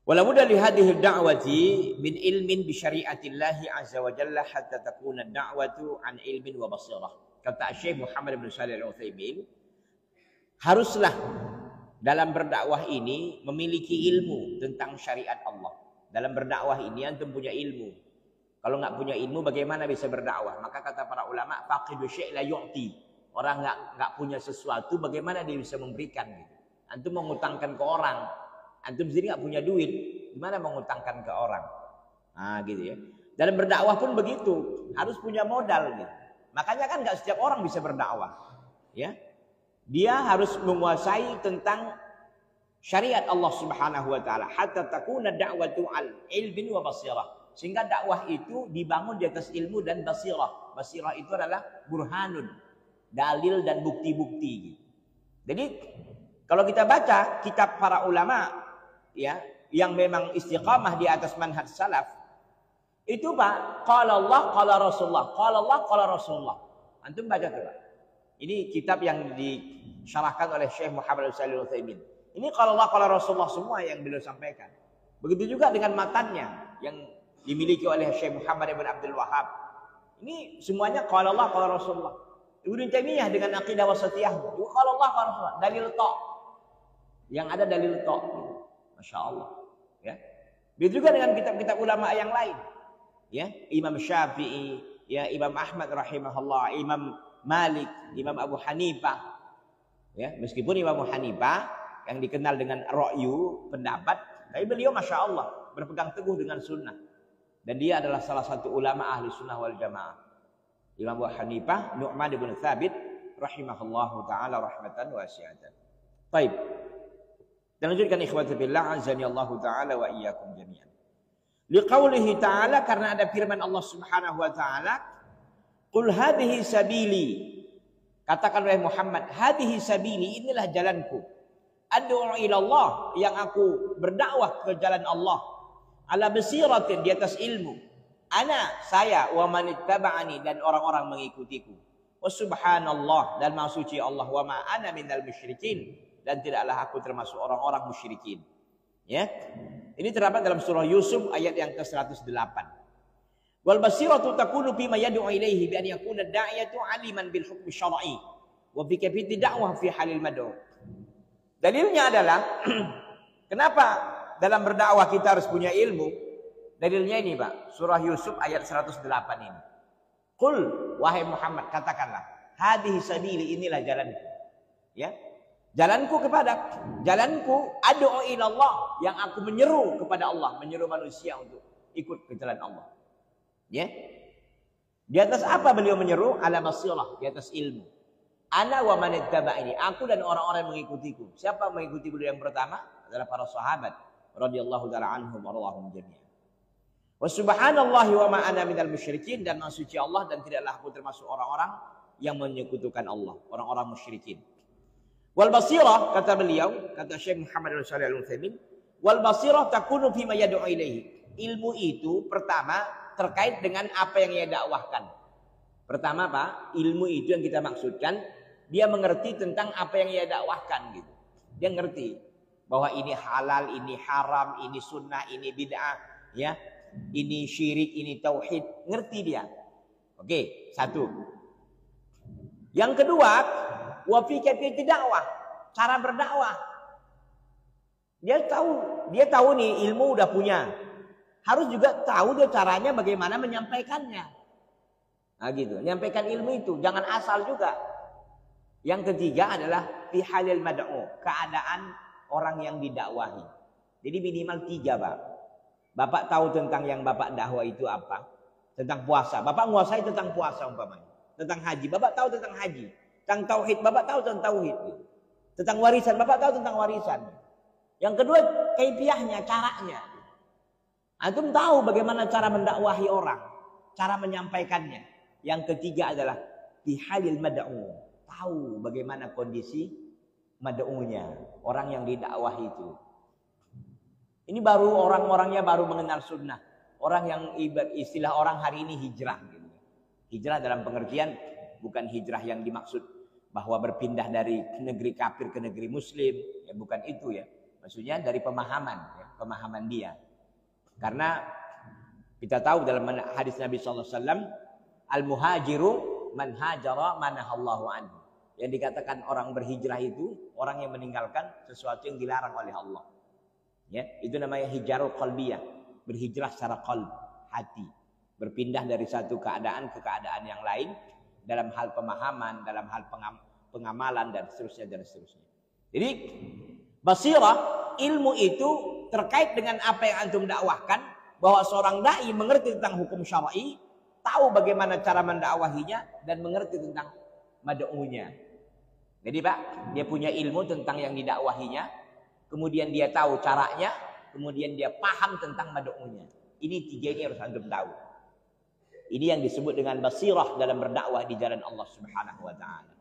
Wala budda li hadhihi ad-da'wati min ilmin bi syari'atillahi azza wa jalla hatta takuna ad-da'watu an ilmin wa basirah. Kata Syekh Muhammad bin Shalih Al-Utsaimin, haruslah dalam berdakwah ini memiliki ilmu tentang syariat Allah. Dalam berdakwah ini antum punya ilmu. Kalau nggak punya ilmu bagaimana bisa berdakwah? Maka kata para ulama, faqidu syai' la yu'ti. Orang nggak punya sesuatu bagaimana dia bisa memberikan gitu. Antum mengutangkan ke orang, antum sendiri nggak punya duit, gimana mengutangkan ke orang? Nah, gitu ya. Dalam berdakwah pun begitu, harus punya modal gitu. Makanya kan nggak setiap orang bisa berdakwah, ya. Dia harus menguasai tentang syariat Allah Subhanahu wa taala hatta takuna da'watu al ilmin wa basirah. Sehingga dakwah itu dibangun di atas ilmu dan basirah. Basirah itu adalah burhanun, dalil dan bukti-bukti gitu. Jadi kalau kita baca kitab para ulama ya yang memang istiqamah di atas manhaj salaf, itu Pak, qala Allah qala Rasulullah, qala Allah qala Rasulullah. Antum baca tuh Pak. Ini kitab yang disyarahkan oleh Syekh Muhammad bin Shalih Al-Utsaimin. Ini qala Allah qala Rasulullah semua yang beliau sampaikan. Begitu juga dengan matannya yang dimiliki oleh Syekh Muhammad bin Abdul Wahhab. Ini semuanya qala Allah qala Rasulullah. Ibnu Taimiyah dengan aqidah wasatiyah, qala Allah qala Rasulullah, dalil tok. Yang ada dalil tok. Masya Allah. Ya. Begitu juga dengan kitab-kitab ulama yang lain. Ya, Imam Syafi'i, ya Imam Ahmad rahimahullah, Imam Malik, Imam Abu Hanifah. Ya, meskipun Imam Abu Hanifah yang dikenal dengan ra'yu, pendapat, tapi beliau Masya Allah berpegang teguh dengan sunnah. Dan dia adalah salah satu ulama ahli sunnah wal jamaah. Imam Abu Hanifah, Nu'man bin Thabit rahimahullahu ta'ala rahmatan wasi'atan. Baik. Dan lanjutkan ikhwati billah azani Allah taala wa iyyakum jami'an. Liqaulihi ta'ala, karena ada firman Allah Subhanahu wa taala, qul hadhihi sabili. Katakan oleh Muhammad, hadhihi sabili, inilah jalanku. Ad'u ila Allah, yang aku berdakwah ke jalan Allah. Ala basiratin, di atas ilmu. Ana, saya, wa man ittaba'ani, dan orang-orang mengikutiku. Wa subhanallah, dan maha suci Allah, wa ma ana minal musyrikin, dan tidaklah aku termasuk orang-orang musyrikin. Ya. Ini terdapat dalam surah Yusuf ayat yang ke-108. Wal basiratu takunu bima yad'u ilaihi bi an yakuna ad-da'iyatu 'aliman bil hukm syar'i wa bi kayfiyati da'wah fi halil mad'u. Dalilnya adalah kenapa dalam berdakwah kita harus punya ilmu? Dalilnya ini, Pak. Surah Yusuf ayat 108 ini. Qul, wahai Muhammad, katakanlah, hadhihi sabili, inilah jalanku. Ya. Jalanku ad'u ila Allah, yang aku menyeru kepada Allah, menyeru manusia untuk ikut ke jalan Allah. Ya. Di atas apa beliau menyeru? Ala basirah, di atas ilmu. Ana wa man ittaba'ani, aku dan orang-orang yang mengikutiku. Siapa mengikuti beliau yang pertama? Adalah para sahabat radhiyallahu ta'ala anhum wa radhahum jami'an. Wa subhanallahi wa ma ana minal musyrikin, dan maha suci Allah dan tidaklah aku termasuk orang-orang yang menyekutukan Allah, orang-orang musyrikin. Wal basirah, kata beliau, kata Syekh Muhammad bin Shalih Al-Utsaimin, wal basirah takunu fima yad'u ilaihi. Ilmu itu pertama terkait dengan apa yang ia dakwahkan. Pertama, Pak, ilmu itu yang kita maksudkan, dia mengerti tentang apa yang ia dakwahkan gitu. Dia ngerti bahwa ini halal, ini haram, ini sunnah, ini bid'ah, ya. Ini syirik, ini tauhid, ngerti dia. Oke, satu. Yang kedua, wa fi kayfiyati dakwah, cara berdakwah. Dia tahu nih ilmu udah punya. Harus juga tahu dia caranya bagaimana menyampaikannya. Nah gitu, menyampaikan ilmu itu jangan asal juga. Yang ketiga adalah fi halil mad'u, keadaan orang yang didakwahi. Jadi minimal 3, Pak. Bapak tahu tentang yang Bapak dakwah itu apa? Tentang puasa. Bapak menguasai tentang puasa umpamanya. Tentang haji, Bapak tahu tentang haji. Tentang tauhid, Bapak tahu tentang tauhid. Tentang warisan, Bapak tahu tentang warisan. Yang kedua, kaifiahnya, caranya. Antum tahu bagaimana cara mendakwahi orang, cara menyampaikannya. Yang ketiga adalah bihalil mad'u, tahu bagaimana kondisi mad'unya, orang yang didakwahi itu. Ini baru orang-orangnya baru mengenal sunnah. Orang yang istilah orang hari ini hijrah. Gitu. Hijrah dalam pengertian bukan hijrah yang dimaksud bahwa berpindah dari negeri kafir ke negeri muslim, ya bukan itu ya. Maksudnya dari pemahaman, ya. pemahaman dia. Karena kita tahu dalam hadis Nabi SAW, al-muhajiru man hajara manahallahu anhu. Yang dikatakan orang berhijrah itu orang yang meninggalkan sesuatu yang dilarang oleh Allah. Ya, itu namanya hijrah qalbiyah, berhijrah secara qalb, hati, berpindah dari satu keadaan ke keadaan yang lain dalam hal pemahaman, dalam hal pengamalan dan seterusnya dan seterusnya. Jadi basirah, ilmu itu terkait dengan apa yang antum dakwahkan. Bahwa seorang dai mengerti tentang hukum syar'i, tahu bagaimana cara mendakwahinya dan mengerti tentang mad'unya. Jadi Pak, dia punya ilmu tentang yang didakwahinya, kemudian dia tahu caranya, kemudian dia paham tentang mad'unya. Ini tiga ini harus antum tahu. Ini yang disebut dengan basirah dalam berdakwah di jalan Allah Subhanahu wa taala.